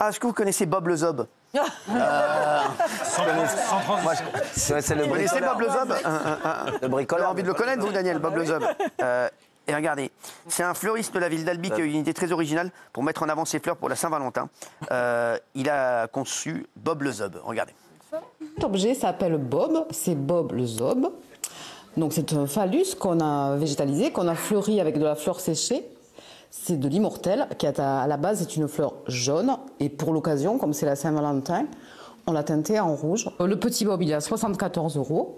Ah, est-ce que vous connaissez Bob le Zob? Sans transition. C'est le connaissez Bob le Zob? Le bricoleur. Vous avez envie de le connaître, vous, Daniel, Bob le Zob? Et regardez, c'est un fleuriste de la ville d'Albi qui a eu une idée très originale pour mettre en avant ses fleurs pour la Saint-Valentin. Il a conçu Bob le Zob. Regardez. Cet objet s'appelle Bob, c'est Bob le Zob. Donc c'est un phallus qu'on a végétalisé, qu'on a fleuri avec de la fleur séchée. C'est de l'immortel, qui à la base est une fleur jaune. Et pour l'occasion, comme c'est la Saint-Valentin, on l'a teinté en rouge. Le petit Bob, il est à 74 €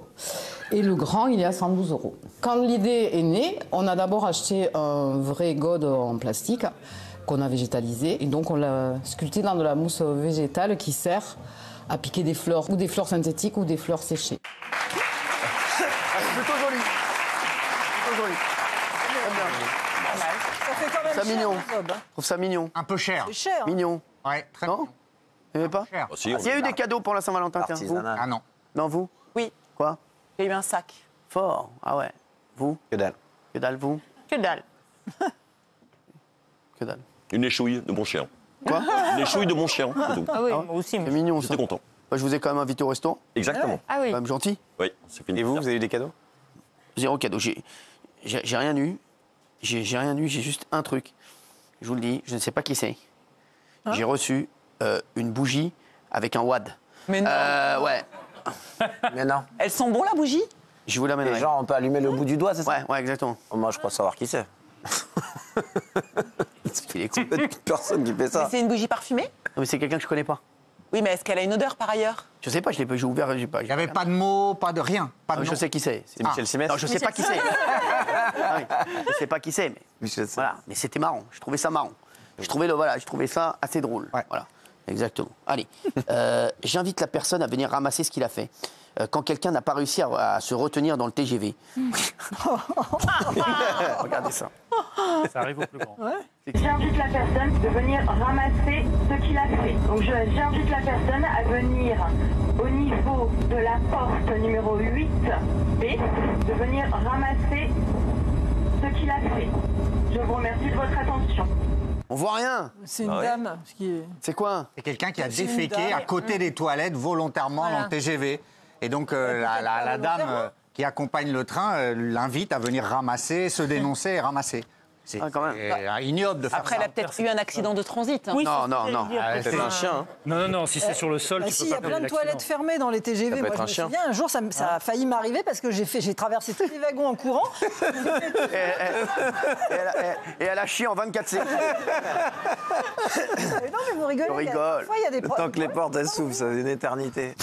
et le grand, il est à 112 €. Quand l'idée est née, on a d'abord acheté un vrai gode en plastique qu'on a végétalisé. Et donc on l'a sculpté dans de la mousse végétale qui sert à piquer des fleurs, ou des fleurs synthétiques ou des fleurs séchées. C'est plutôt joli. Plutôt joli. Ça fait quand même Ça cher, mignon. un Bob, hein. Je trouve ça mignon. Un peu cher. C'est cher. Hein. Mignon. Ouais, très Non? mignon. Vous n'aimez pas? Cher. Si, Il y a eu des cadeaux pour la Saint-Valentin, tiens, vous? Ah non. Non, vous? Oui, Quoi? j'ai eu un sac. Fort. Ah ouais. Vous? Que dalle. Que dalle, vous? Que dalle. Que dalle. Une échouille de mon chien. Quoi? Une échouille de mon chien, c'est tout. Ah oui, moi aussi. C'est mignon, ça. J'étais content. Bah, je vous ai quand même invité au restaurant. Exactement. Ah oui. Quand même gentil. Oui, c'est fini. Et vous avez eu des cadeaux? Zéro cadeau. J'ai rien eu. J'ai rien eu, j'ai juste un truc. Je vous le dis, je ne sais pas qui c'est. J'ai reçu une bougie avec un wad. Mais non. Ouais. Mais non. Elles sont bons, la bougie? Je vous l'amènerai. Et genre, on peut allumer le bout du doigt, c'est ça? Ouais, ouais, exactement. Oh, moi, je crois savoir qui c'est. Il est cool. Personne qui fait ça. Mais c'est une bougie parfumée? Non, mais c'est quelqu'un que je connais pas. Oui, mais est-ce qu'elle a une odeur par ailleurs? Je sais pas, j'ai ouvert, j'ai pas. Il n'y avait pas de mots, pas de rien. Pas de Je nom. sais qui c'est. C'est Michel Simès. Non, je sais pas qui c'est. Ah oui, je sais pas qui c'est, mais Michel Simès. voilà. Mais c'était marrant. Je trouvais ça marrant. Je trouvais ça assez drôle. Ouais. Voilà, exactement. Allez, j'invite la personne à venir ramasser ce qu'il a fait. Quand quelqu'un n'a pas réussi à se retenir dans le TGV. Regardez ça. Ça arrive au plus grand. J'invite la personne de venir ramasser ce qu'il a fait. Donc j'invite la personne à venir au niveau de la porte numéro 8B, de venir ramasser ce qu'il a fait. Je vous remercie de votre attention. On voit rien. C'est une dame. C'est quoi? C'est quelqu'un qui a C'est une déféqué dame. à côté des toilettes volontairement dans le TGV. Et donc la dame qui accompagne le train l'invite à venir ramasser, se dénoncer et ramasser. C'est Ah, quand même. ignoble de faire Après, ça. elle a peut-être eu un accident de transit. Hein. Non, non, non. C'est un chien. Hein. Non, non, non, si c'est sur le sol, tu Si, peux il y pas a plein faire de l'accident. toilettes fermées dans les TGV. peut Moi, être je un me chien. souviens, un jour, ça a failli m'arriver parce que j'ai traversé tous les wagons en courant. Et elle a chié en 24 secondes. Mais non, mais vous rigolez. On rigole. Des fois, il y a des Tant que les portes, elles s'ouvrent, ça fait une éternité.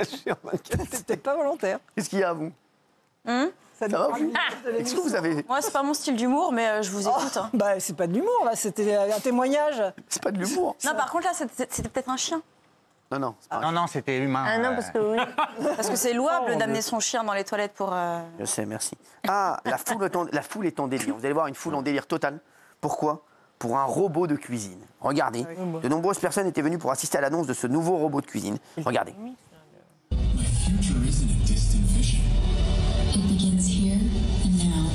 C'est peut-être pas volontaire. Qu'est-ce qu'il y a, vous? Ça va, dépend vous de Est-ce que l'émission. vous avez... Moi, c'est pas mon style d'humour, mais je vous écoute. Hein. Bah, c'est pas de l'humour, là. C'était un témoignage. C'est pas de l'humour. Non, par contre, là, c'était peut-être un chien. Non, non. c'est pas- Non, non, c'était humain. Ah non, parce que oui. Parce que c'est louable d'amener son chien dans les toilettes pour... Je sais, merci. Ah, la foule est en délire. Vous allez voir une foule en délire total. Pourquoi? Pour un robot de cuisine. Regardez, de nombreuses personnes étaient venues pour assister à l'annonce de ce nouveau robot de cuisine. Regardez. My future isn't a distant vision. It begins here and now.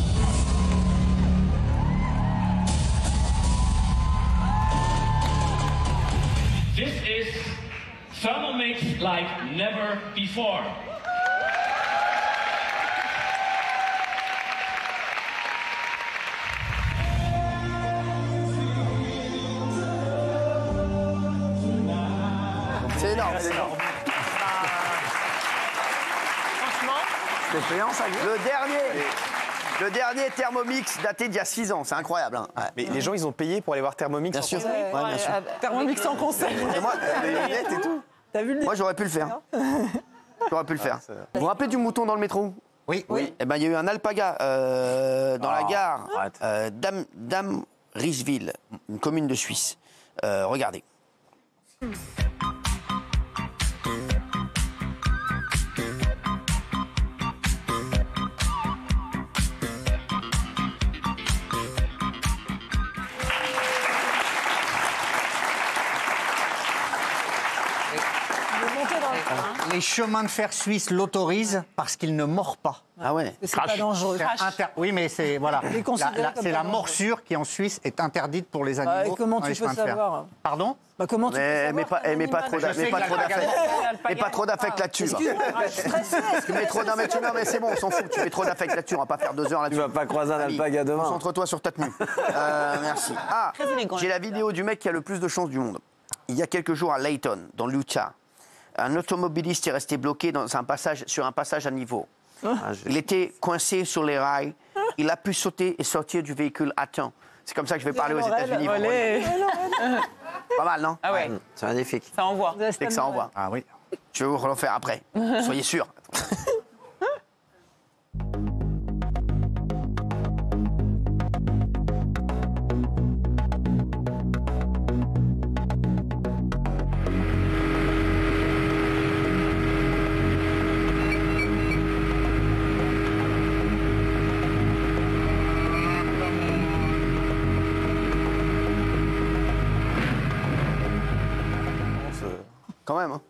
This is Thermomix like never before. C'est énorme, c'est énorme. C'est payant, ça, Le dernier Thermomix daté d'il y a 6 ans. C'est incroyable. Hein. Ouais. Mais les gens, ils ont payé pour aller voir Thermomix. Bien sûr. Ouais, bien sûr. Thermomix en concert. Et moi, Les lunettes et tout. T'as vu le moi, j'aurais pu le faire. J'aurais pu le faire. Vous vous rappelez du mouton dans le métro? Oui, oui. Eh ben, il y a eu un alpaga dans la gare arrête. d'Am-Riesville, une commune de Suisse. Regardez. Il est monté dans le train. Les chemins de fer suisses l'autorisent parce qu'il ne mord pas. Ah ouais. C'est pas dangereux. Oui, mais c'est voilà. Il est considéré comme C'est pas la dangereux. morsure qui en Suisse est interdite pour les animaux. et comment dans tu les peux chemins de fer. savoir Pardon? Bah, comment tu peux savoir Mais pas trop Je sais que pas trop d'affect là-dessus. là. Je suis stressée. Tu mets trop non, mais c'est bon, on s'en fout. Tu mets trop d'affect là-dessus, on va pas faire 2 heures là-dessus. Tu vas pas croiser un alpaga demain. Concentre-toi sur ta tenue. Merci. Ah, Très élégant. j'ai la vidéo du mec qui a le plus de chance du monde. Il y a quelques jours à Layton, dans l'Utah, un automobiliste est resté bloqué sur un passage à niveau. Il était coincé sur les rails. Il a pu sauter et sortir du véhicule à temps. C'est comme ça que je vais parler aux États-Unis. Pas mal, non? Ah ouais, C'est magnifique. ça envoie. C'est que ça envoie. Ah oui. Je vais vous refaire après. Soyez sûrs. Quand même, hein.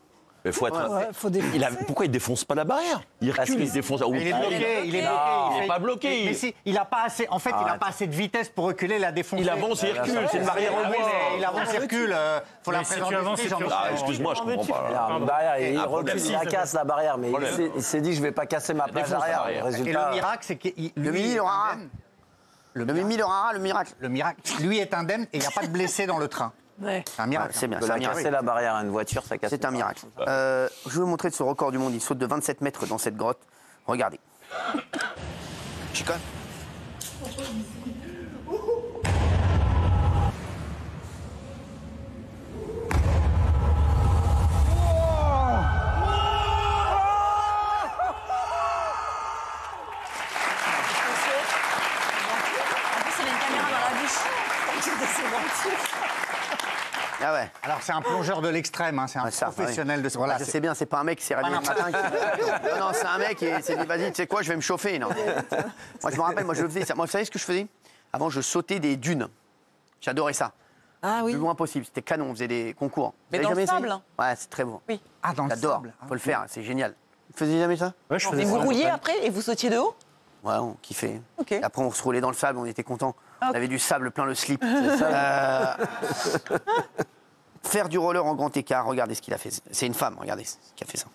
Mais faut être. Faut des... Pourquoi il défonce pas la barrière? Il recule, il se défonce. Ah, oui. Il est bloqué. Il est bloqué. Il est pas bloqué. Mais si, il a pas assez. En fait, il a pas assez de vitesse pour reculer la défoncer. Il avance et il recule. C'est une barrière en Ah oui, bois. mais il avance et recule. Faut la si tu présenter. avances, c'est sûr. Ah, excuse-moi, je comprends pas. La barrière, il recule, problème. il la casse la barrière, mais Problème. il s'est dit je vais pas casser ma plage défonce arrière. l'arrière. Et le Résultat, miracle, c'est que Le Mimi, le rara. Le Mimi, le rara, le miracle. le miracle, lui est indemne et il n'y a pas de blessés dans le train. Ouais. C'est un miracle. C'est bien, de c'est un la miracle. casser la barrière à une voiture, ça casse. C'est un miracle. Je vais vous montrer de ce record du monde. Il saute de 27 mètres dans cette grotte. Regardez. Chico. En plus, il a une caméra dans la bouche. Ah ouais. Alors c'est un plongeur de l'extrême, hein, c'est un Ouais, ça, professionnel de ce. Voilà, Voilà, je sais bien, c'est pas un mec qui s'est réveillé le matin. Non, c'est un mec qui s'est dit, vas-y, tu sais quoi, je vais me chauffer. Non. Moi, je me rappelle, moi, je faisais ça. Moi, vous savez ce que je faisais? Avant, je sautais des dunes. J'adorais ça. Ah oui. Le plus loin possible. C'était canon, on faisait des concours. Mais Vous dans avez le jamais sable, essayé Ouais, c'est très beau. Oui. Ah, dans le J'adore. sable. Faut le faire, c'est génial. Vous faisiez jamais ça? Ouais, je Et faisais vous ça. rouliez après et vous sautiez de haut? Ouais, on kiffait. Ok. Et après, on se roulait dans le sable, on était contents. Ah, ok. On avait du sable plein le slip. Faire du roller en grand écart, regardez ce qu'il a fait. C'est une femme, regardez ce qui a fait ça.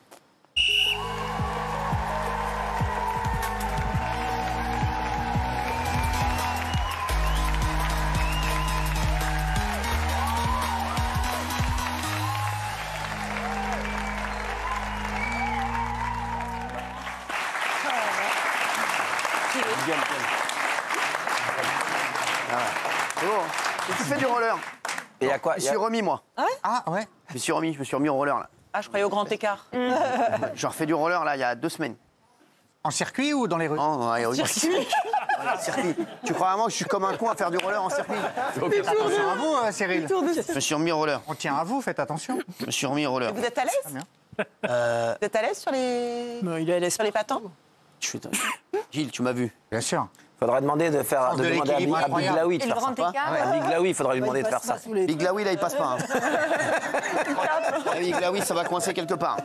C'est beau, hein. Et tu fais du roller. Et il y a quoi? Je me suis remis, moi. Ah ouais. Je me suis remis au roller, là. Ah, je croyais au grand écart. J'en refais du roller, là, il y a 2 semaines. En circuit ou dans les rues? Non, ouais, circuit. Circuit. Tu crois vraiment que je suis comme un con à faire du roller en circuit? Attention à vous, Cyril. Je me suis remis au roller. On tient à vous, faites attention. Je me suis remis au roller. Vous êtes à l'aise? Vous êtes à l'aise sur les... Il est à l'aise. sur les patins? Gilles, tu m'as vu. Bien sûr. Faudrait demander de faire de demander l'équilibre à Big incroyable. Laoui de Et le faire ça. grand écart. À Big Laoui, il faudrait lui demander de faire ça. Big Laoui, là, il passe pas. Hein. Big Laoui, ça va coincer quelque part.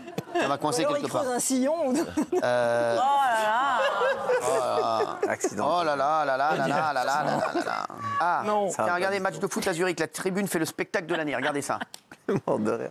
Ça va coincer Alors, il quelque creuse part. un sillon. Ou... Oh là là. Accident. Oh là là là là là là là là là là là. Ah, Non. tiens, regardez, match de foot à Zurich. La tribune fait le spectacle de l'année. Regardez ça. Mort de rire.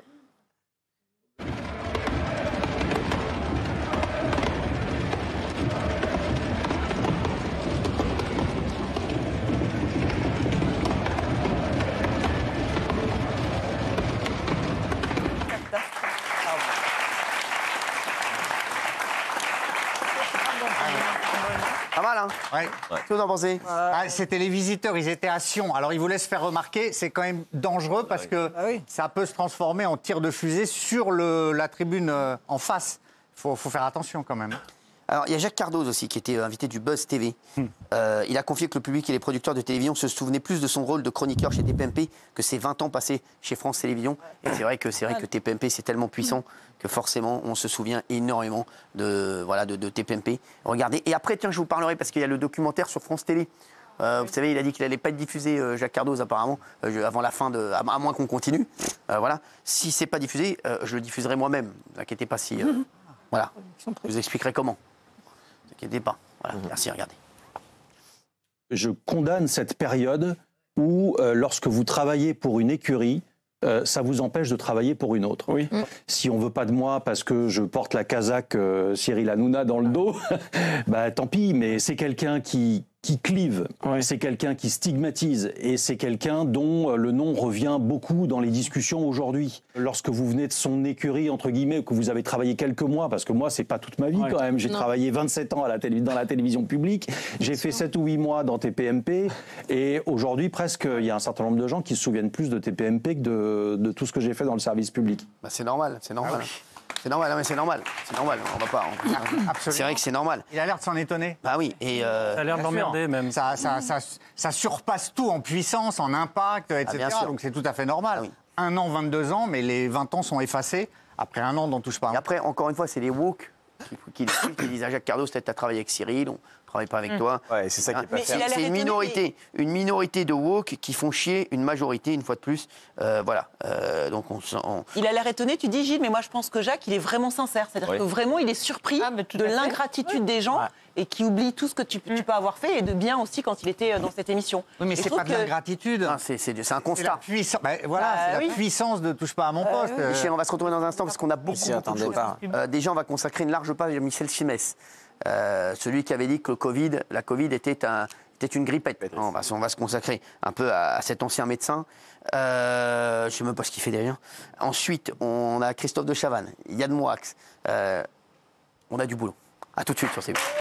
Pas mal, hein? Ouais. Qu'est-ce que vous en pensez? Ah, c'était les visiteurs, ils étaient à Sion. Alors ils voulaient se faire remarquer, c'est quand même dangereux parce que ça peut se transformer en tir de fusée sur la tribune en face. Faut faire attention quand même. Alors, il y a Jacques Cardoz aussi, qui était invité du Buzz TV. Il a confié que le public et les producteurs de télévision se souvenaient plus de son rôle de chroniqueur chez TPMP que ses 20 ans passés chez France Télévisions. Et c'est vrai que TPMP, c'est tellement puissant que forcément, on se souvient énormément de TPMP. Regardez. Et après, tiens, je vous parlerai, parce qu'il y a le documentaire sur France Télé. Vous savez, il a dit qu'il n'allait pas être diffusé, Jacques Cardoz, apparemment, avant la fin de... À moins qu'on continue. Voilà. Si c'est pas diffusé, je le diffuserai moi-même. Ne vous inquiétez pas si... Voilà. Je vous expliquerai comment. inquiétez pas. Voilà, merci, regardez. Je condamne cette période où, lorsque vous travaillez pour une écurie, ça vous empêche de travailler pour une autre. Oui. Si on veut pas de moi parce que je porte la casaque Cyril Hanouna dans le dos, bah tant pis, mais c'est quelqu'un qui clive, c'est quelqu'un qui stigmatise et c'est quelqu'un dont le nom revient beaucoup dans les discussions aujourd'hui. Lorsque vous venez de son écurie, entre guillemets, que vous avez travaillé quelques mois, parce que moi, c'est pas toute ma vie quand même, j'ai travaillé 27 ans dans la télévision publique, j'ai fait 7 ou 8 mois dans TPMP et aujourd'hui, presque, il y a un certain nombre de gens qui se souviennent plus de TPMP que de tout ce que j'ai fait dans le service public. Bah, c'est normal, c'est normal. Ah oui. C'est normal, non mais c'est normal, on va pas. C'est vrai que c'est normal. Il a l'air de s'en étonner. Bah oui, et ça a l'air de l'emmerder même. Ça surpasse tout en puissance, en impact, etc. Donc c'est tout à fait normal. Ah oui. 1 an, 22 ans, mais les 20 ans sont effacés. Après 1 an, on n'en touche pas. Et après, encore une fois, c'est les woke qui disent à Jacques Cardos, peut-être tu as travaillé avec Cyril, on ne travaille pas avec toi. Ouais, c'est ça qui est pas fait. C'est une minorité de woke qui font chier une majorité, une fois de plus. Voilà. Donc Il a l'air étonné, tu dis Gilles, mais moi je pense que Jacques, il est vraiment sincère. C'est-à-dire que vraiment, il est surpris de l'ingratitude des gens et qui oublie tout ce que tu peux avoir fait et de bien aussi quand il était dans cette émission. Oui, mais c'est pas de l'ingratitude. C'est un constat. C'est la puissance de touche pas à mon poste. Michel, on va se retrouver dans un instant parce qu'on a beaucoup de choses. Déjà, on va consacrer une large page à Michel Simès. Celui qui avait dit que la Covid était une grippette. On va se consacrer un peu à cet ancien médecin. Je ne sais même pas ce qu'il fait derrière. Ensuite, on a Christophe de Chavannes, Yann Moix. On a du boulot. À tout de suite sur CNews.